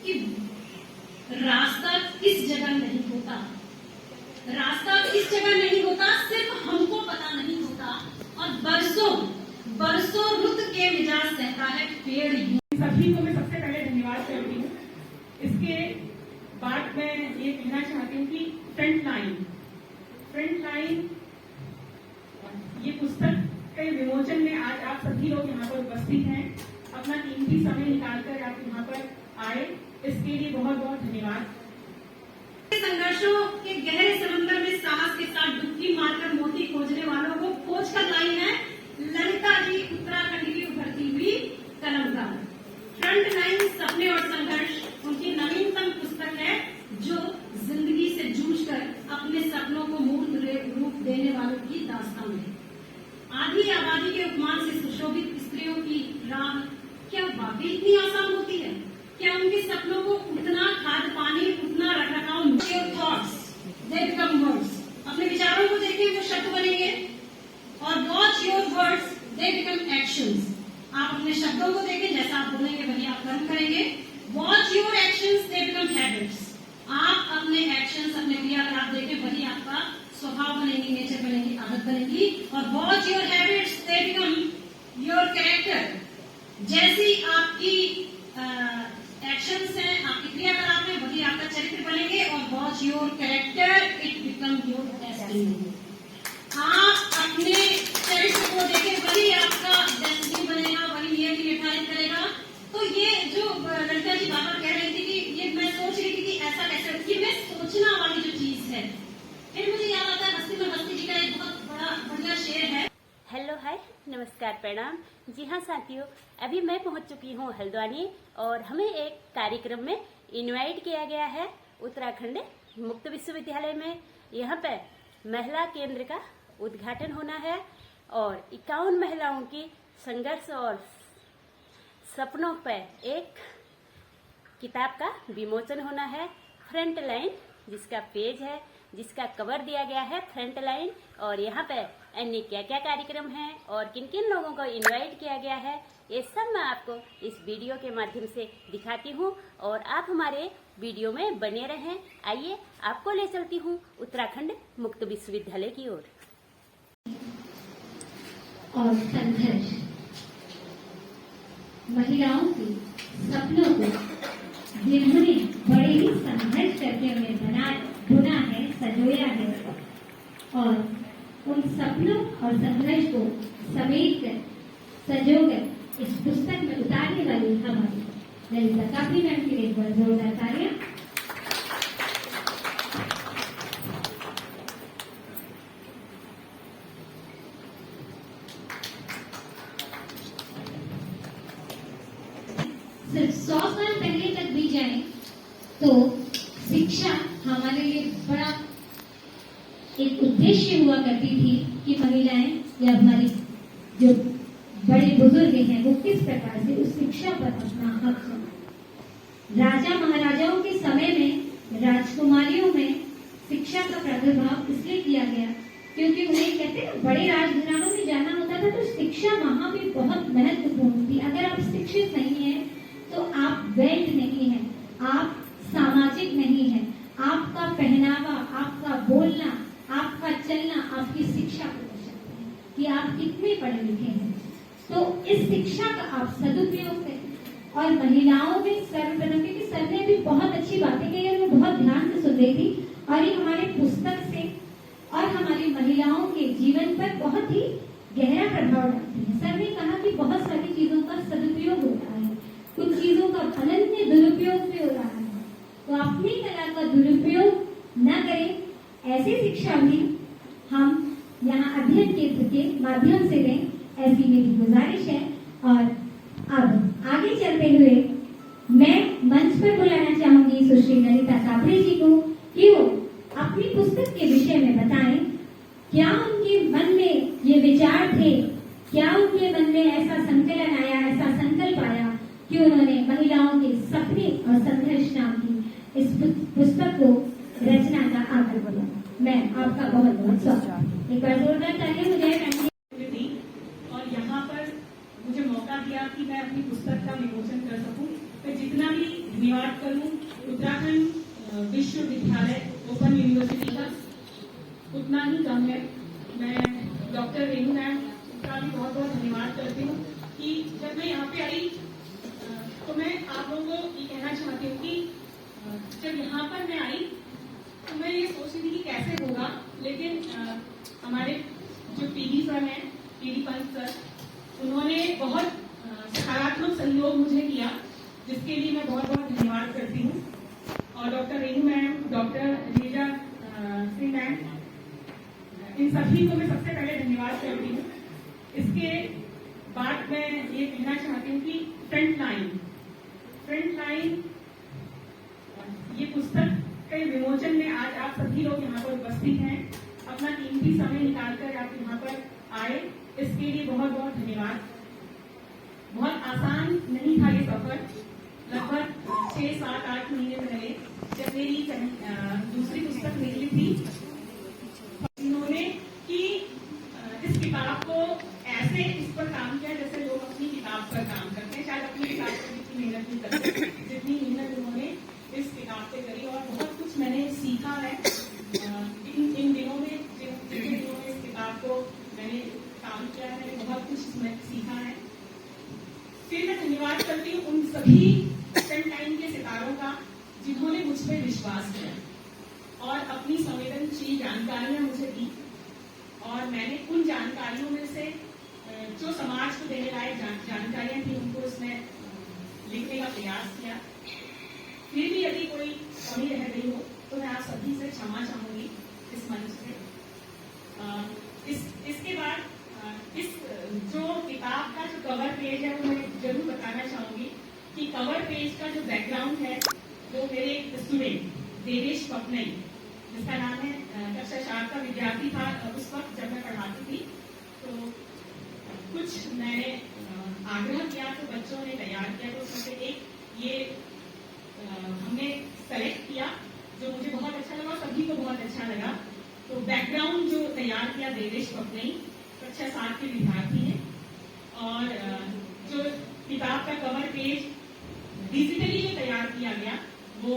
कि रास्ता किस जगह नहीं होता, रास्ता किस जगह नहीं होता सिर्फ हमको पता नहीं होता, और बरसों बरसों रुत के मिजाज सहता है पेड़। सभी को मैं सबसे पहले धन्यवाद करती हूँ। इसके बाद मैं ये कहना चाहती हूँ कि फ्रंट लाइन ये पुस्तक के विमोचन में आज आप सभी लोग यहाँ पर उपस्थित हैं, अपना कीमती समय निकालकर आप यहाँ पर आए, इसके लिए बहुत बहुत धन्यवाद। संघर्षों के गहरे समंदर में साहस के साथ डुबकी मारकर मोती खोजने वालों को खोज कर लाई है ललिता जी, उत्तराखंड की उभरती हुई कलमकार। फ्रंट लाइन सपने और संघर्ष उनकी नवीनतम पुस्तक है, जो जिंदगी से जूझकर अपने सपनों को मूर्त रूप देने वालों की दास्तान है। आधी आबादी के उपमान से सुशोभित स्त्रियों की राह क्या वाकई इतनी आसान होती है? क्या उनके सपनों को उतना खाद पानी, उतना रखरखाव? Your thoughts they become words. अपने विचारों को देखें, वो शब्द बनेंगे, और watch your words they become actions. आप अपने शब्दों को देखें, जैसा आप बोलेंगे वही आप कर्म करेंगे। Watch your actions they become habits. आप अपने एक्शंस, अपने क्रियाकलाप देखें, वही आपका स्वभाव बनेगी, नेचर बनेगी, आदत बनेगी। और watch your habits they become your character. जैसी आपकी एक्शंस हैं, आपकी क्रियाकलाप है, वही आपका चरित्र बनेंगे। और watch your character, it become your destiny. आप अपने चरित्र को देखें, वही आपका डेस्टिनी बनेगा, वही नियति निर्धारित करेगा। तो ये जो ललिता जी बाबा कह रही थी कि ये मैं सोच रही थी कि ऐसा कैसे, ये मैं सोचना वाली जो चीज है। फिर मुझे याद आता है हस्ती में हस्ती जी का एक बहुत बड़ा बढ़िया शेर है। हेलो, हाय, नमस्कार, प्रणाम। जी हाँ साथियों, अभी मैं पहुंच चुकी हूँ हल्द्वानी, और हमें एक कार्यक्रम में इनवाइट किया गया है उत्तराखंड मुक्त विश्वविद्यालय में। यहाँ पे महिला केंद्र का उद्घाटन होना है, और 51 महिलाओं की संघर्ष और सपनों पर एक किताब का विमोचन होना है। फ्रंट लाइन जिसका पेज है, जिसका कवर दिया गया है फ्रंट लाइन, और यहाँ पे अन्य क्या क्या कार्यक्रम हैं और किन किन लोगों को इनवाइट किया गया है, ये सब मैं आपको इस वीडियो के माध्यम से दिखाती हूँ, और आप हमारे वीडियो में बने रहें। आइए आपको ले चलती हूँ उत्तराखंड मुक्त विश्वविद्यालय की ओर। और संघर्ष महिलाओं के सपनों को जिन्होंने बड़े ही संघर्ष करके उन्हें बुना है, सजोया है, और उन सपनों और संघर्ष को समेट कर सजोकर इस पुस्तक में उतारने वाली हमारी ललिता काफी मैम के लिए एक बार जोरदार तालियां। सिर्फ 100 साल पहले तक भी जाए तो शिक्षा हमारे लिए बड़ा एक उद्देश्य हुआ करती थी कि महिलाएं या हमारी जो बड़े बुजुर्ग हैं वो किस प्रकार से उस शिक्षा पर अपना हक जमाएं। राजा महाराजाओं के समय में राजकुमारियों में शिक्षा का प्रादुर्भाव इसलिए किया गया क्योंकि उन्हें कहते हैं बड़े राजघरानों में जाना होता था, तो शिक्षा वहां भी बहुत महत्वपूर्ण थी। अगर आप शिक्षित नहीं है तो आप वेल्ड नहीं है, आप सामाजिक नहीं है, आपका पहनावा, आपका बोलना, आपका चलना आपकी शिक्षा को दर्शाता है कि आप कितने पढ़े लिखे हैं। तो इस शिक्षा का आप सदुपयोग करें। और महिलाओं में सर्वप्रथम, क्योंकि सर ने भी बहुत अच्छी बातें कही और मैं बहुत ध्यान से सुन रही थी, और ये हमारे पुस्तक से और हमारी महिलाओं के जीवन पर बहुत ही गहरा प्रभाव डालती है। सर ने कहा कि बहुत सारी चीजों का सदुपयोग हो रहा है, कुछ चीजों का अनन्य दुरुपयोग भी हो रहा है, तो अपनी कला का दुरुपयोग न करें। ऐसी शिक्षा भी हम यहाँ अध्ययन केंद्र के माध्यम से दें, ऐसी मेरी गुजारिश है। और अब आगे चलते हुए मैं मंच पर बुलाना चाहूंगी सुश्री ललिता कापड़े जी को कि वो अपनी पुस्तक के विषय में बताएं। क्या उनके मन में ये विचार थे, क्या उनके मन में ऐसा संकलन आया, ऐसा संकल्प आया कि उन्होंने महिलाओं के सपने और संघर्ष नाम की इस पुस्तक को रचना का आग्रह बोला। मैं आपका बहुत बहुत स्वागत। एक बार जोरदार तालियां मुझे और यहाँ पर मुझे मौका दिया कि मैं अपनी पुस्तक का विमोचन कर सकूं। मैं जितना भी धन्यवाद करूं उत्तराखंड विश्वविद्यालय ओपन यूनिवर्सिटी का, उतना ही कम है। मैं डॉक्टर रेणु मैम का भी बहुत बहुत धन्यवाद करती हूँ कि जब मैं यहाँ पे आई तो मैं आप लोगों को ये कहना चाहती हूँ कि जब यहाँ पर मैं आई तो मैं ये सोच रही थी कि कैसे होगा, लेकिन हमारे जो पीडी सर हैं, पीडी पंत सर, उन्होंने बहुत सकारात्मक सहयोग मुझे किया, जिसके लिए मैं बहुत बहुत धन्यवाद करती हूँ। और doctor Renu ma'am, doctor Reeja Singh ma'am, इन सभी को मैं सबसे पहले धन्यवाद करती हूँ। इसके बाद मैं ये कहना चाहती हूँ कि फ्रंट लाइन ये पुस्तक के विमोचन में आज आप सभी लोग यहाँ पर उपस्थित हैं, अपना कीमती समय निकालकर आप यहाँ पर आए, इसके लिए बहुत बहुत धन्यवाद। बहुत आसान नहीं था ये सफर। लगभग 6, 7, 8 महीने पहले जब मेरी दूसरी पुस्तक निकली थी, इन्होंने कि इस किताब को ऐसे इस पर काम किया जैसे लोग अपनी किताब पर काम करते हैं। शायद अपनी किताब पर जितनी मेहनत नहीं करते, जितनी मेहनत उन्होंने इस किताब पे करी, और बहुत कुछ मैंने सीखा है इन दिनों में, जितने दिनों में इस किताब को मैंने काम किया है, मैंने बहुत कुछ इसमें सीखा है। फिर मैं धन्यवाद करती हूँ उन सभी फ्रंट लाइन के सितारों का जिन्होंने मुझ पर विश्वास किया और अपनी संवेदनशील जानकारियां मुझे दी, और मैंने उन जानकारियों में से जो समाज को देने लायक जानकारियां थी उनको उसमें लिखने का प्रयास किया। फिर भी यदि कोई कमी रह गई हो तो मैं आप सभी से क्षमा चाहूंगी इस मंच से। इसके बाद इस जो किताब का जो कवर पेज है वो मैं जरूर बताना चाहूंगी कि कवर पेज का जो बैकग्राउंड है वो मेरे एक स्टूडेंट देवेश पपनई, जिसका नाम है, कक्षा 4 का विद्यार्थी था उस वक्त जब मैं पढ़ाती थी, तो कुछ मैंने आग्रह किया तो बच्चों ने तैयार किया, तो उसमें से एक ये हमने सेलेक्ट किया जो मुझे बहुत अच्छा लगा और सभी को बहुत अच्छा लगा। तो बैकग्राउंड जो तैयार किया देवेश पपनई, कक्षा 7 के विद्यार्थी हैं, और जो किताब का कवर पेज डिजिटली जो तैयार किया गया वो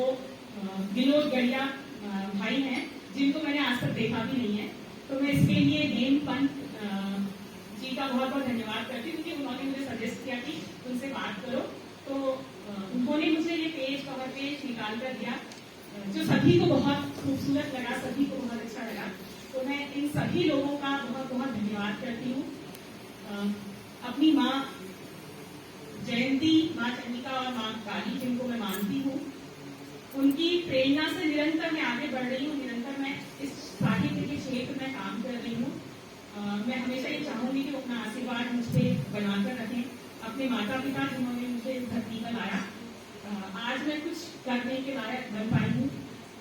विनोद गढ़िया भाई हैं, जिनको मैंने आज तक देखा भी नहीं है। तो मैं इसके लिए हेम पंत जी का बहुत बहुत धन्यवाद करती हूँ, क्योंकि उन्होंने मुझे सजेस्ट किया कि उनसे बात करो, तो उन्होंने मुझे ये पेज कवर पेज निकाल कर दिया, जो सभी को बहुत खूबसूरत लगा, सभी को बहुत अच्छा लगा। तो मैं इन सभी लोगों का बहुत बहुत धन्यवाद करती हूँ। अपनी माँ जयंती, माँ चंडिका और माँ काली, जिनको मैं मानती हूँ, उनकी प्रेरणा से निरंतर मैं आगे बढ़ रही हूँ, निरंतर मैं इस साहित्य के क्षेत्र में काम कर रही हूँ। मैं हमेशा ये चाहूंगी कि वो अपना आशीर्वाद मुझ पर बनाकर रखें। अपने माता पिता जिन्होंने मुझे इस धरती पर लाया, आज मैं कुछ करने के लायक बन पाई हूँ,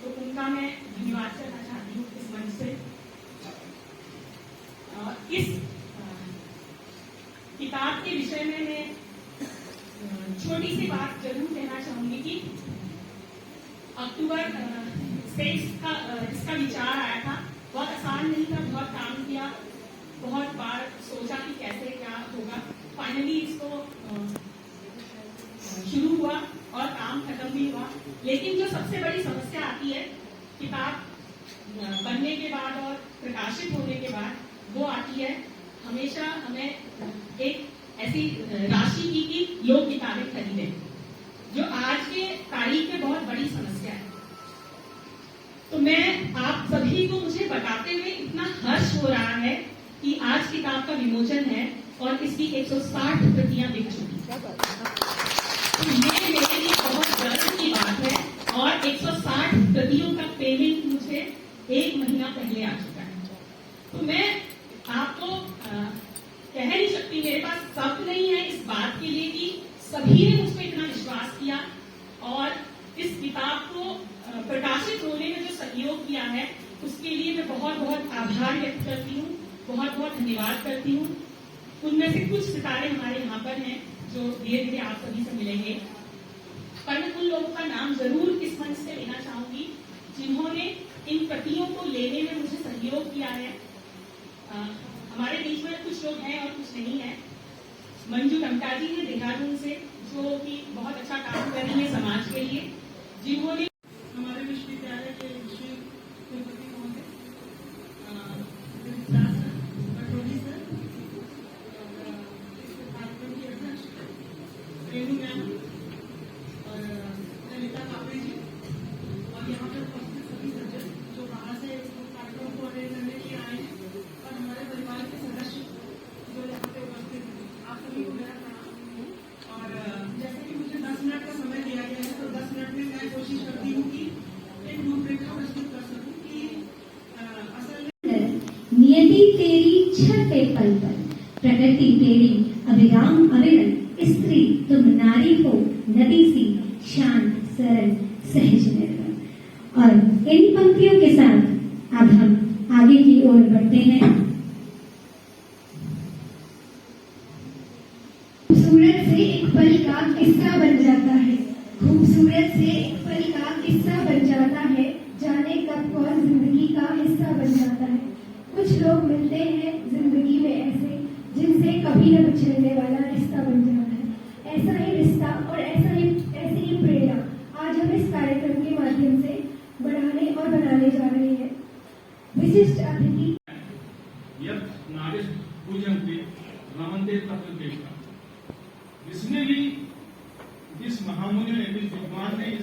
तो उनका मैं धन्यवाद करना चाहती हूँ इस मंच से। इस किताब के विषय में मैं छोटी सी बात जरूर कहना चाहूंगी कि अक्टूबर से इसका विचार आया था। बहुत आसान नहीं था, बहुत काम किया, बहुत बार सोचा कि कैसे क्या होगा। फाइनली इसको शुरू हुआ और काम खत्म भी हुआ। लेकिन जो सबसे बड़ी समस्या आती है किताब बनने के बाद और प्रकाशित होने के बाद, वो आती है हमेशा हमें एक ऐसी राशि की कि लोग किताबें खरीदें, जो आज के तारीख में बहुत बड़ी समस्या है। तो मैं आप सभी को मुझे बताते हुए इतना हर्ष हो रहा है कि आज किताब का विमोचन है और इसकी 160 प्रतियां बिक चुकी हैं। तो ये मेरे लिए बहुत गर्व की बात है, और 160 प्रतियों का पेमेंट मुझे 1 महीना पहले आ चुका है। तो मैं आपको कह नहीं सकती, मेरे पास शब्द नहीं है इस बात के लिए कि सभी ने मुझ पर इतना विश्वास किया और इस किताब को प्रकाशित होने में जो सहयोग किया है उसके लिए मैं बहुत बहुत आभार व्यक्त करती हूँ, बहुत बहुत धन्यवाद करती हूँ। उनमें से कुछ सितारे हमारे यहाँ पर हैं जो धीरे धीरे आप सभी से मिलेंगे, पर मैं उन लोगों का नाम जरूर इस मंच से लेना चाहूंगी जिन्होंने इन प्रतियों को लेने में मुझे सहयोग किया है। हमारे बीच में कुछ लोग हैं और कुछ नहीं है। मंजू टमटा जी है देहरादून से, जो कि बहुत अच्छा काम कर रही है समाज के लिए, सरल, सहज, निर्मल। और इन पंक्तियों के साथ अब हम आगे की ओर बढ़ते हैं। खूबसूरत से एक पल का किस्सा बन जाता है, खूबसूरत से एक पल का किस्सा बन जाता है, जाने कब कौन जिंदगी का हिस्सा बन जाता है। कुछ लोग मिलते हैं जिंदगी में ऐसे, जिनसे कभी न बिछड़ने वाला रिश्ता बन जाता है। ऐसा ही रिश्ता और ऐसी ही प्रेरणा आज हम इस कार्यक्रम के माध्यम से बढ़ाने और बनाने जा रहे हैं। विशिष्ट अतिथि जिसने भी जिस महामुनि ने, जिस विद्वान ने इस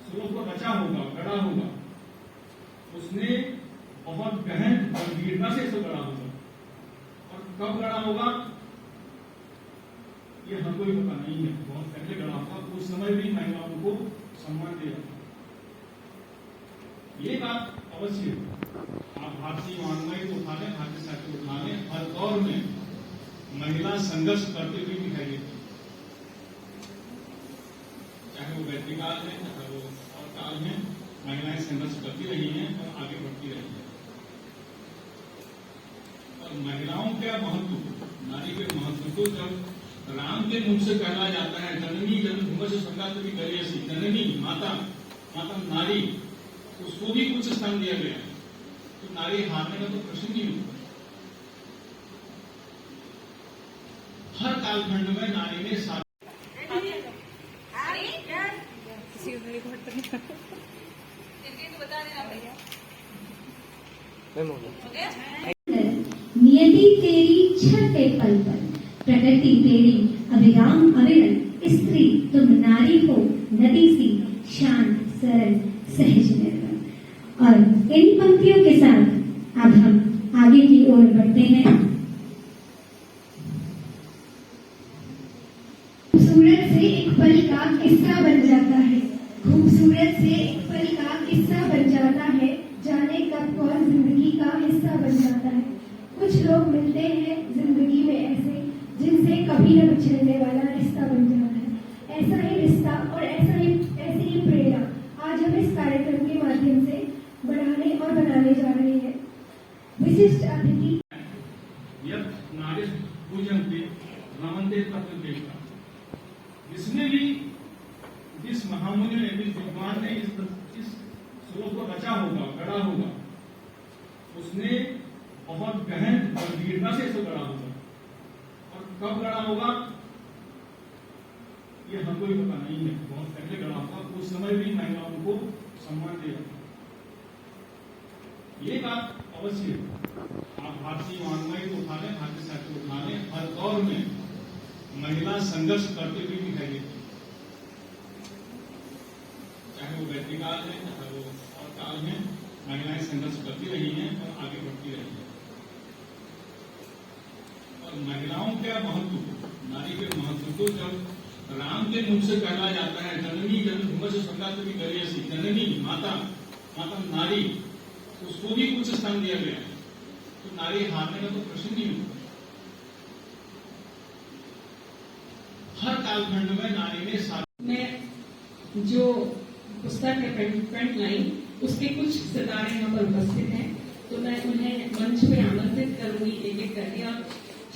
श्लोक को रचा होगा, गढ़ा होगा, उसने बहुत गहन गंभीरता से इसे गढ़ा होगा। और कब गढ़ा होगा ये हमको भी पता नहीं है, बहुत पहले गढ़ा होगा। उस समय भी महिलाओं को सम्मान दिया। ये बात अवश्य आप भारतीय वाङ्मय को उठा लें, भारतीय साहित्य को उठा लें, हर दौर में महिला संघर्ष करते हुए दिखाई देती, चाहे वो वैदिक काल में, चाहे वो और काल में, महिलाएं संघर्ष करती रही हैं और आगे बढ़ती रही हैं। और महिलाओं का महत्व, नारी के महत्व को जब राम के मुख से कहला जाता है, जननी जन्मभूमि से संगात भी गरीयसी, जननी माता, माता नारी, उसको भी कुछ स्थान दिया गया। तो नारी हारने का तो प्रश्न नहीं होता। हर कालखंड में नारी ने नियति तेरी छठे पल पर, प्रकृति तेरी अभिराम अविरल, स्त्री तुम नारी हो नदी सी, शांत, सरल, सहज, निर्मल। और इन पंक्तियों के साथ अब हम आगे की ओर बढ़ते हैं। खूबसूरत से एक पल का किस्सा बन जाता है, खूबसूरत से एक पल का किस्सा बन जाता है, जाने कब कौन जिंदगी का हिस्सा बन जाता है। कुछ लोग मिलते हैं जिंदगी में ऐसे, जिनसे कभी न बिछड़ने वाला रिश्ता बन जाता है। ऐसा ही रिश्ता और ऐसी ही प्रेरणा आज हम इस कार्यक्रम के माध्यम से बढ़ाने और बनाने जा रहे हैं। विशिष्ट अतिथि जिसने भी जिस महामुनि ने, जिस विद्वान ने इस श्लोक को रचा होगा, गढ़ा होगा, उसने बहुत गहन गंभीरता से इसे गढ़ा होगा। और कब गढ़ा होगा ये हमको भी पता नहीं है, बहुत पहले गढ़ा होगा। उस समय भी महिलाओं को सम्मान दिया। ये बात अवश्य आप भारतीय वाङ्मय को उठा लें, भारतीय साहित्य को उठा लें, हर दौर में महिला संघर्ष करते हुए दिखाई देती, चाहे वो वैदिक काल में, चाहे वो और काल में, महिलाएं संघर्ष करती रही हैं और आगे बढ़ती रही हैं। और महिलाओं का महत्व, नारी के महत्व को जब राम के मुख से कहला जाता है, जननी जन्मभूमि से संगात भी गरीयसी, जननी माता, माता नारी, उसको भी कुछ स्थान दिया गया। तो नारी हारने का तो प्रश्न नहीं होता। हर कालखंड में नारी ने मैं जो पुस्तक है फ्रंट लाइन, उसके कुछ सितारे यहाँ पर उपस्थित हैं, तो मैं उन्हें मंच पे आमंत्रित करूंगी एक एक करके और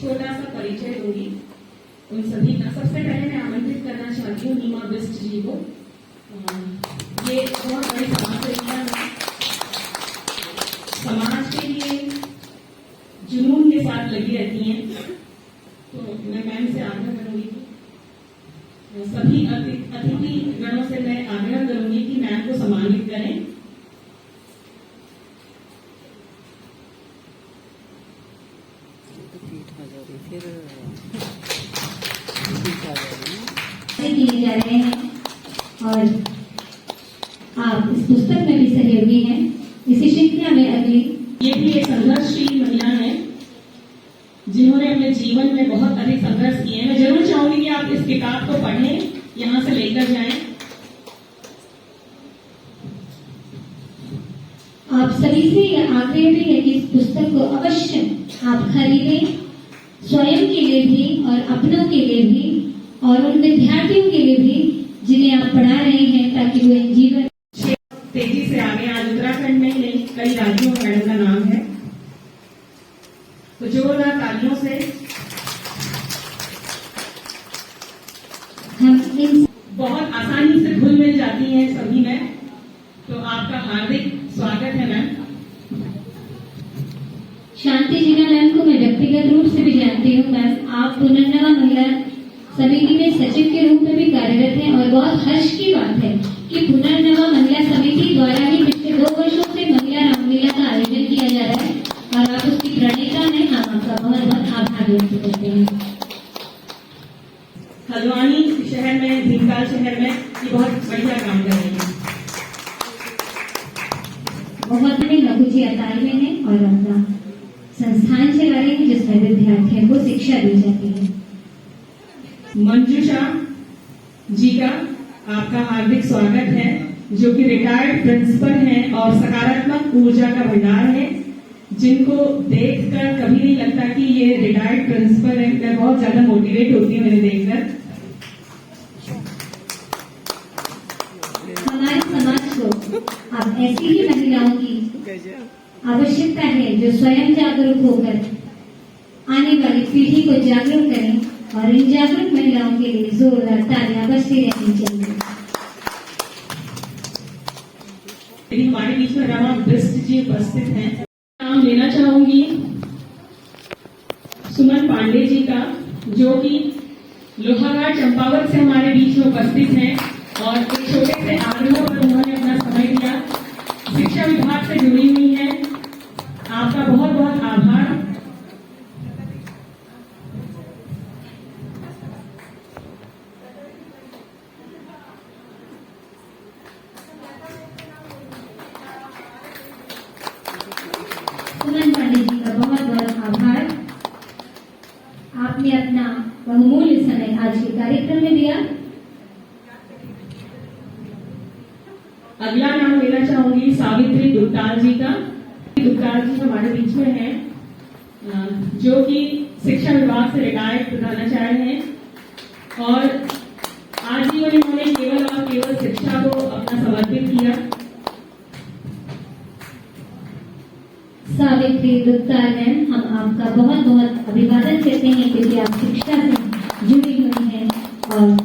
छोटा सा परिचय दूंगी उन सभी का। सबसे पहले मैं आमंत्रित करना चाहती हूँ नीमा बिष्ट जी को। ये बहुत बड़ी समाज सेविका है, समाज के लिए जुनून के साथ लगी रहती हैं। तो मैं मैम से आग्रह करूंगी, सभी अतिथि गणों से मैं आग्रह करूंगी कि मैम को सम्मानित करें। किए जा रहे हैं और आप इस पुस्तक में भी सहयोगी हैं। इसी श्रृंखला में अगली ये भी एक संघर्षशील महिला है जिन्होंने अपने जीवन में बहुत अधिक संघर्ष किए हैं। मैं जरूर चाहूंगी कि आप इस किताब को पढ़ें, यहाँ से लेकर जाएं। आप सभी से यह आग्रह भी है कि इस पुस्तक को अवश्य आप खरीदें, स्वयं के लिए भी और अपनों के लिए भी और उन विद्यार्थियों के लिए भी जिन्हें आप पढ़ा रहे हैं ताकि वो इन जीवन तेजी से आगे। आज उत्तराखंड में ही नहीं, कई राज्यों में मैडम का नाम है, तो जोरदार तालियों से हम इन बहुत आसानी से घुल मिल जाती हैं सभी में। तो आपका हार्दिक स्वागत है मैम। शांति जीना मैम को मैं व्यक्तिगत रूप से भी जानती हूँ। मैम आप पुनर्नवा महिला समिति में सचिव के रूप में भी कार्यरत हैं और बहुत हर्ष की बात है कि पुनर्नवा महिला समिति द्वारा ही पिछले 2 वर्षों से महिला रामलीला का आयोजन किया जा रहा है और आप उसकी प्रणेता हैं। हम आपका बहुत बहुत आभार व्यक्त करते हैं। हल्द्वानी शहर में, भीमताल शहर में ये बहुत बढ़िया काम कर रही है। बहुत बड़े लघु जी अताई में है और अपना संस्थान चला रहे हैं जिसमें विद्यार्थियों को शिक्षा दी जाती है। मंजूषा जी का आपका हार्दिक स्वागत है, जो कि रिटायर्ड प्रिंसिपल हैं और सकारात्मक ऊर्जा का भंडार है, जिनको देखकर कभी नहीं लगता कि ये रिटायर्ड प्रिंसिपल है। मैं बहुत ज्यादा मोटिवेट होती हूँ इन्हें देखकर। हमारे समाज को अब ऐसी ही महिलाओं की आवश्यकता है जो स्वयं जागरूक होकर आने वाली पीढ़ी को जागरूक करें और इन जागरूक महिलाओं के लिए जोरदार तालियां बजती रहनी चाहिए। हमारे बीच में रमा बिस्ट जी उपस्थित हैं। नाम लेना चाहूंगी सुमन पांडे जी का, जो कि लोहाघाट चंपावत से हमारे बीच में उपस्थित हैं और एक छोटे से आग्रह पर उन्होंने अपना समय दिया। शिक्षा विभाग से जुड़ी हुई हैं, आपका बहुत बहुत आभार। सुमन पांडे जी का बहुत बहुत आभार। आपने अपना बहुमूल्य समय आज के कार्यक्रम में दिया। अगला नाम लेना चाहूंगी सावित्री दुग्ताल जी का। दुग्ताल जी हमारे बीच में हैं, जो कि शिक्षा विभाग से रिटायर्ड प्रधानाचार्य हैं और आजीवन इन्होंने केवल और केवल शिक्षा को अपना समर्पित किया। सावित्री दुग्ताल मैम, हम आपका बहुत बहुत अभिवादन करते हैं क्योंकि आप शिक्षा से जुड़ी हुई हैं और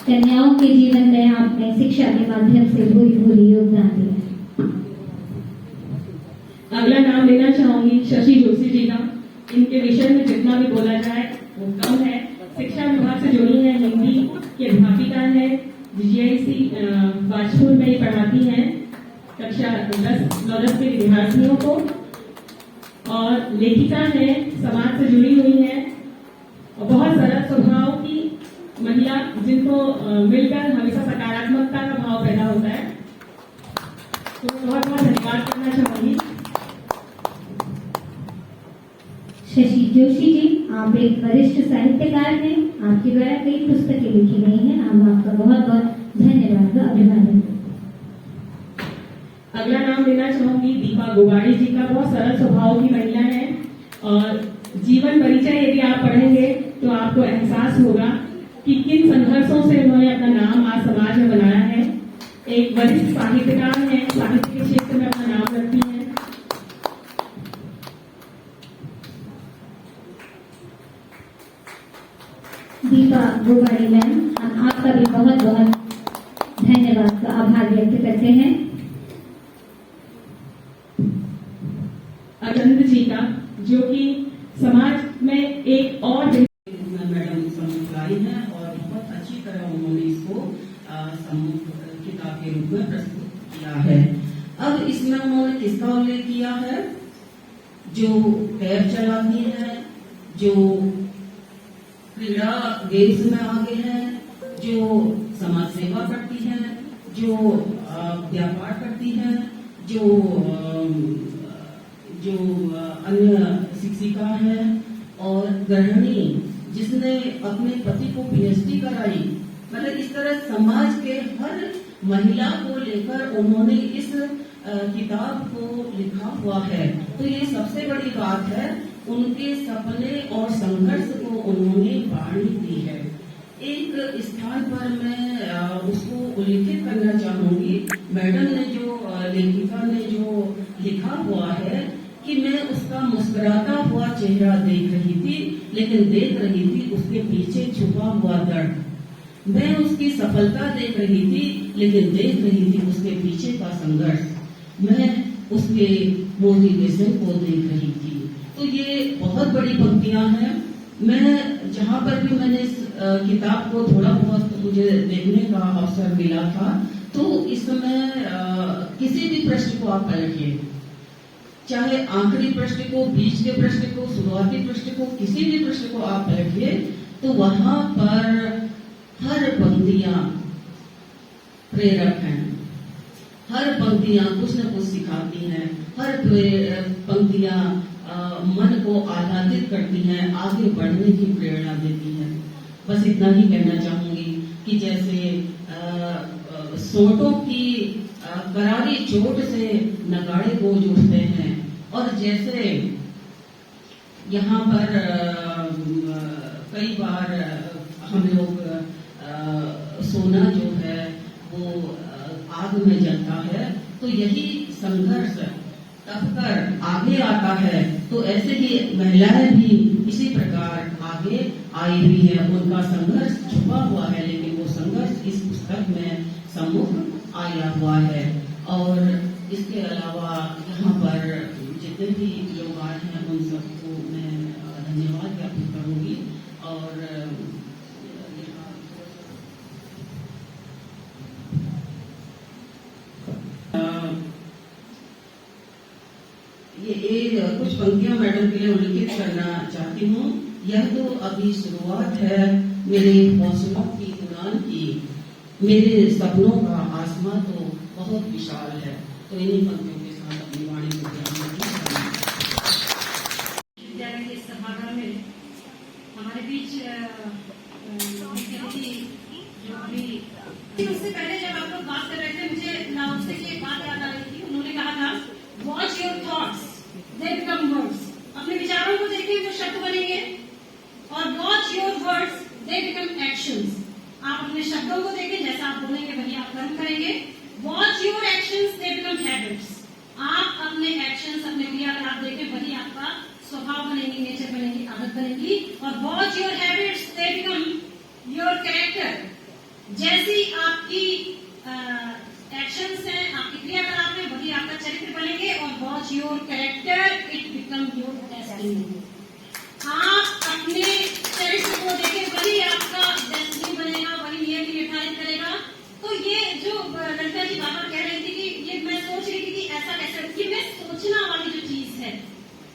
कन्याओं के जीवन में आपने शिक्षा के माध्यम से भूरी योगदान दिया। अगला नाम लेना चाहूंगी शशि जोशी जी का। इनके विषय में जितना भी बोला जाए वो कम है। शिक्षा विभाग से जुड़ी है, हिंदी की अध्यापिका है, जीआईसी बाजपुर में ही पढ़ाती हैं कक्षा 10 के विद्यार्थियों को और लेखिका है, समाज से जुड़ी हुई है और बहुत सरल स्वभाव की महिला, जिनको मिलकर हमेशा सकारात्मकता का भाव पैदा होता है। तो बहुत बहुत धन्यवाद करना चाहूंगी। शशि जोशी जी, आप एक वरिष्ठ साहित्यकार हैं। आपके द्वारा कई पुस्तकें लिखी गई हैं। हम आपका बहुत बहुत धन्यवाद व अभिवादन। अगला नाम लेना चाहूंगी दीपा गोगाड़ी जी का। बहुत सरल स्वभाव की महिला है और जीवन परिचय यदि आप पढ़ेंगे तो आपको एहसास होगा कि किन संघर्षों से उन्होंने अपना नाम आज समाज में बनाया है। एक वरिष्ठ साहित्यकार है, साहित्य के क्षेत्र में अपना नाम रखती है। दीपा गोगाड़ी मैम, हम आपका भी बहुत बहुत धन्यवाद का आभार व्यक्त करते हैं। अरविंद जी का, जो कि समाज में एक और मैडम समझाई है और बहुत अच्छी तरह उन्होंने इसको किताब के रूप में प्रस्तुत किया है। अब इसमें उन्होंने किसका उल्लेख किया है? जो कैब चलाती है, जो क्रीड़ा गेम्स में आगे है, जो समाज सेवा करती है, जो व्यापार करती है, जो अन्य शिक्षिका है और गृहिणी जिसने अपने पति को पीएचडी कराई। मतलब इस तरह समाज के हर महिला को लेकर उन्होंने इस किताब को लिखा हुआ है। तो ये सबसे बड़ी बात है, उनके सपने और संघर्ष को उन्होंने बाणी दी है। एक स्थान पर मैं उसको उल्लेखित करना चाहूंगी। मैडम ने जो लेखिका ने जो लिखा हुआ है कि मैं उसका मुस्कुराता हुआ चेहरा देख रही थी, लेकिन देख रही थी उसके पीछे छुपा हुआ दर्द। मैं उसकी सफलता देख रही थी, लेकिन देख रही थी उसके पीछे का संघर्ष। मैं उसके मोटिवेशन को देख रही थी। तो ये बहुत बड़ी पंक्तियां हैं। मैं जहाँ पर भी मैंने इस किताब को थोड़ा बहुत मुझे देखने का अवसर मिला था, तो इसमें किसी भी पृष्ठ को आप पलटिए, चाहे आखिरी पृष्ठ को, बीच के पृष्ठ को, शुरुआती पृष्ठ को, किसी भी पृष्ठ को आप पलटिए, तो वहां पर हर पंक्तियां प्रेरक हैं, हर पंक्तियां कुछ न कुछ सिखाती हैं, हर पंक्तियां मन को आह्लादित करती हैं, आगे बढ़ने की प्रेरणा देती हैं। बस इतना ही कहना चाहूंगी कि जैसे सोटों की करारी चोट से नगाड़े गूंज उठते हैं, और जैसे यहाँ पर कई बार हम लोग सोना जो है वो आग में जलता है, तो यही संघर्ष तपकर आगे आता है। तो ऐसे ही महिलाएं भी इसी प्रकार आगे आई हुई है, उनका संघर्ष छुपा हुआ है, लेकिन वो संघर्ष इस पुस्तक में सम्मुख आया हुआ है। और इसके अलावा यहाँ पर जितने भी लोग आए हैं उन सबको मैं धन्यवाद ज्ञापित करूंगी। और ये कुछ पंक्तियां मैडम के लिए उल्लेखित करना चाहती हूँ। यह तो अभी शुरुआत है मेरे हौसलों की उड़ान की, मेरे सपनों का आसमां तो बहुत विशाल है। तो इन्हीं पंक्तियों के साथ अपनी वाणी को विद्यालय के सभागार में हमारे बीच मुख्यमंत्री जो अभी उससे पहले जब आप लोग बात कर रहे थे, मुझे नाम से की एक बात याद आ रही थी। उन्होंने कहा था, watch your thoughts they become words. अपने विचारों को देखें वो शब्द बनेंगे, और watch your words they become actions. आप अपने शब्दों को देखें, जैसा आप बोलेंगे वही आप कर्म करेंगे। Watch your actions they become habits. आप अपने एक्शंस, अपने क्रियाकलाप देखें, वही आपका स्वभाव बनेंगी, नेचर बनेगी, आदत बनेगी। और watch your habits they become your character. जैसी आपकी एक्शंस हैं, आपकी क्रियाकलाप है, वही आपका चरित्र बनेंगे। और watch your character it become your destiny. आप अपने चरित्र को देखें, वही आपका डेस्टिनी बनेगा, वही नियति निर्धारित करेगा। तो ये जो ललिता जी बाबा कह रही थी कि ये मैं सोच रही थी कि ऐसा कैसे, ये मैं सोचना वाली जो चीज है।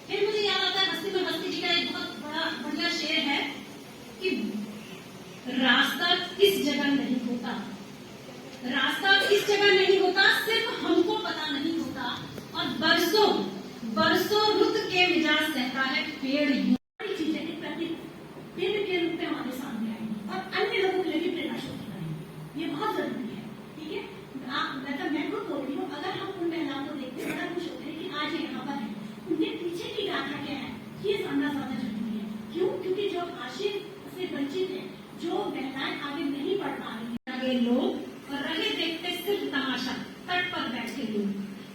फिर मुझे याद आता है हस्ती में हस्ती जी का एक बहुत बड़ा बढ़िया शेर है कि रास्ता किस जगह नहीं होता, रास्ता किस जगह नहीं होता, सिर्फ हमको पता नहीं होता। और बरसों बरसों रुत के मिजाज सहता है पेड़। बड़ी चीजें प्रतिदिन के रूप में हमारे सामने आएंगी और अन्य लोगों के लिए भी प्रेरणा स्रोत बनेंगी। ये बहुत जरूरी है। ठीक है, मतलब मैं खुद बोल रही हूँ, अगर हम उन महिलाओं को देखते हैं, बड़ा खुश होते हैं कि आज ये यहाँ पर है, उनके पीछे की गाथा क्या है, ये जानना ज्यादा जरूरी है। क्यों? क्योंकि जो आशीष से वंचित है, जो महिलाएं आगे नहीं बढ़ पा रही है, आगे लोग और रहे देखते सिर्फ तमाशा, तट पर बैठे लोग।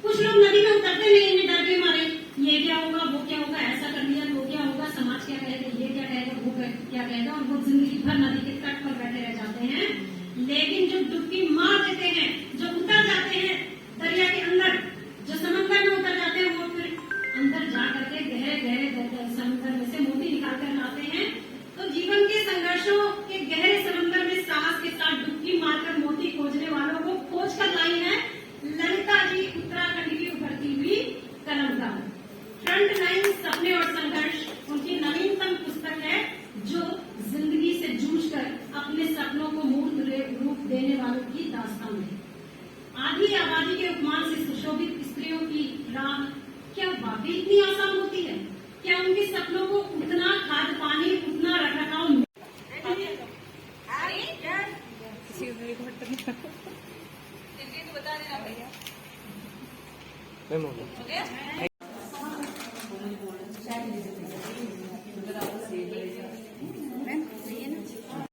कुछ लोग नदी में उतरते नहीं, इन्हें डर के मारे, ये क्या होगा, वो क्या होगा, ऐसा कर लिया तो क्या होगा, समाज क्या कहेगा, ये क्या कहेगा, वो क्या कहेगा, और वो जिंदगी भर नदी के तट पर बैठे रह जाते हैं। लेकिन जो डुबकी मार देते हैं, जो उतर जाते हैं दरिया के अंदर, जो समंदर में उतर जाते हैं, वो फिर अंदर जा करके गहरे गहरे समंदर में से मोती निकाल कर लाते हैं। तो जीवन के संघर्षों के गहरे समंदर में साहस के साथ डुबकी मारकर मोती खोजने वालों को खोज कर लाई है ललिता जी, उत्तराखंड की उभरती हुई कलमकार। फ्रंट लाइन सपने और संघर्ष उनकी नवीनतम पुस्तक है, जो जिंदगी से जूझकर अपने सपनों को मूर्त रूप देने वालों की दास्तान है। आधी आबादी के उपमान से सुशोभित स्त्रियों की राह क्या वाकई इतनी आसान होती है? क्या उनके सपनों को उतना खाद पानी, उतना रखरखाव बता देना भैया।